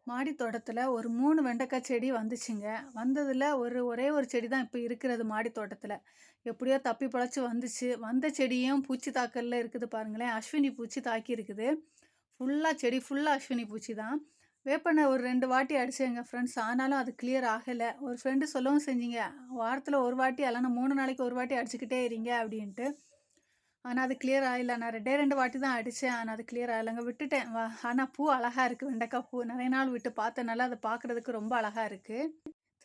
மாடி தோட்டத்துல ஒரு 3 வெண்டைக்காய் செடி வந்துச்சுங்க. வந்ததுல ஒரே ஒரு செடி தான் இப்ப இருக்கிறது மாடி தோட்டத்துல. எப்படியோ தப்பி பிழைச்சு வந்துச்சு. வந்த செடியும் பூச்சி தாக்கல்ல இருக்குது பாருங்களேன். அஸ்வினி பூச்சி தாக்கியிருக்குது. செடி ஃபுல்லா அஸ்வினி பூச்சி தான். வேப்பெண்ணெய் ஒரு 2 வாட்டி அடிச்சேங்க ஃப்ரெண்ட்ஸ். ஆனாலும் அது கிளியர் ஆகல. ஒரு ஃப்ரெண்டு சொல்லவும் செஞ்சீங்க. வாரத்துல 1 வாட்டி இல்லன்னா 3 நாளைக்கு 1 வாட்டி அடிச்சுக்கிட்டே இருங்க அப்படின்ட்டு. ஆனா அது கிளியர் ஆகல. நான் 2 வாட்டி தான் அடிச்சேன். ஆனா அது கிளியர் ஆகலங்க. விட்டுட்டேன். ஆனா பூ அழகா இருக்கு. வெண்டைக்காய் பூ. நெறைய நாள் விட்டு பார்த்தனால அத பார்க்குறதுக்கு ரொம்ப அழகா இருக்கு.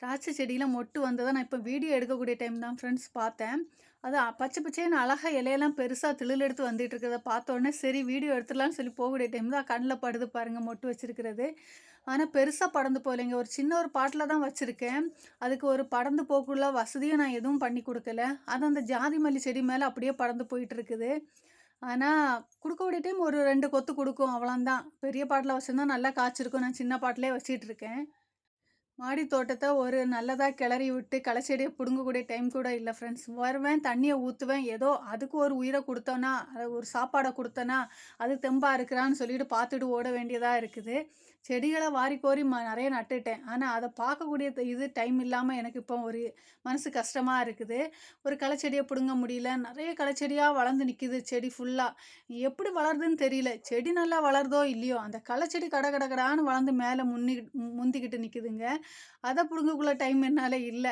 திராட்சை செடியில மொட்டு வந்தத நான் இப்ப வீடியோ எடுக்கக்கூடிய டைம் தான் ஃப்ரெண்ட்ஸ் பார்த்தேன். அது பச்சை பச்சேன்னு அழகா இலையெல்லாம் பெருசா திளிர் எடுத்து வந்துட்டு இருக்கிறத பார்த்த உடனே சரி வீடியோ எடுத்துடலாம்னு சொல்லி போகக்கூடிய டைம் தான் கண்ல படுது பாருங்க மொட்டு வச்சிருக்கிறது. ஆனா பெருசா படர்ந்து போகலைங்க. ஒரு சின்ன ஒரு பாட்ல தான் வச்சிருக்கேன். அதுக்கு ஒரு படர்ந்து போகக்குள்ள வசதியும் நான் எதுவும் பண்ணி குடுக்கல. அது அந்த ஜாதி மல்லி செடி மேல அப்படியே படர்ந்து போயிட்டு இருக்குது. ஆனா குடுக்கக்கூடிய டைம் ஒரு 2 கொத்து குடுக்கும் அவ்வளோதான். பெரிய பாட்ல வச்சிருந்தா நல்லா காய்ச்சிருக்கும். நான் சின்ன பாட்லயே வச்சுட்டு இருக்கேன். மாடி தோட்டத்த ஒரு நல்லதா கிளறி விட்டு களச்செடிய புடுங்கக்கூடிய டைம் கூட இல்ல ஃப்ரெண்ட்ஸ். வருவேன், தண்ணிய ஊத்துவேன். ஏதோ அதுக்கு ஒரு உயிர குடுத்தோன்னா, ஒரு சாப்பாட குடுத்தோன்னா, அது தெம்பா இருக்கிறான்னு சொல்லிட்டு பார்த்துட்டு ஓட வேண்டியதா இருக்குது. செடிகள வாரிக்கோரி நெறைய நட்டுட்டேன். ஆனா, அத பார்க்கக்கூடிய இது டைம் இல்லாம எனக்கு இப்போ ஒரு மனசு கஷ்டமா இருக்குது. ஒரு களச்செடிய புடுங்க முடியல. நெறைய களச்செடியா வளர்ந்து நிக்குது செடி ஃபுல்லா. எப்படி வளருதுன்னு தெரியல. செடி நல்லா வளருதோ இல்லையோ, அந்த களச்செடி கட கட கடான்னு வளர்ந்து மேல முந்திக்கிட்டு நிக்குதுங்க. அத புடுங்கக்குள்ள டைம் என்னால இல்ல.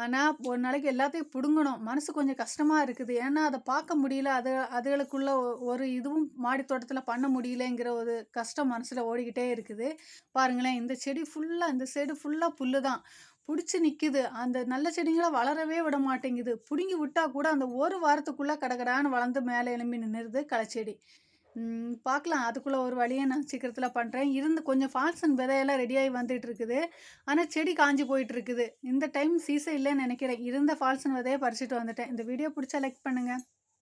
ஆனா, ஒரு நாளைக்கு எல்லாத்தையும் புடுங்கணும். மனசு கொஞ்சம் கஷ்டமா இருக்குது. ஏன்னா, அத பார்க்க முடியல. அதுகளுக்குள்ள ஒரு இதுவும் மாடி தோட்டத்தில பண்ண முடியலங்கிற ஒரு கஷ்டம் மனசுல ஓடிக்கிட்டே இருக்குது. பாருங்களேன், இந்த சைடு ஃபுல்லா புல்லு தான். புடிச்சு நிக்குது. அந்த நல்ல செடிங்கள வளரவே விட மாட்டேங்குது. புடுங்கி விட்டா கூட அந்த ஒரு வாரத்துக்குள்ள கடகடான்னு வளர்ந்து மேல எழும்பி நின்னுருது களச்செடி. பார்க்கலாம். அதுக்குள்ள ஒரு வழிய நான் சீக்கிரத்தில பண்றேன். கொஞ்சம் ஃபால்சன் விதையெல்லாம் ரெடியாகி வந்துட்டு இருக்குது. ஆனா, செடி காஞ்சு போயிட்டு இருக்குது. இந்த டைம் சீசன் இல்லன்னு நெனைக்கிறேன். இருந்த ஃபால்சன் விதைய பறிச்சுட்டு வந்துட்டேன். இந்த வீடியோ புடிச்சா லைக் பண்ணுங்க.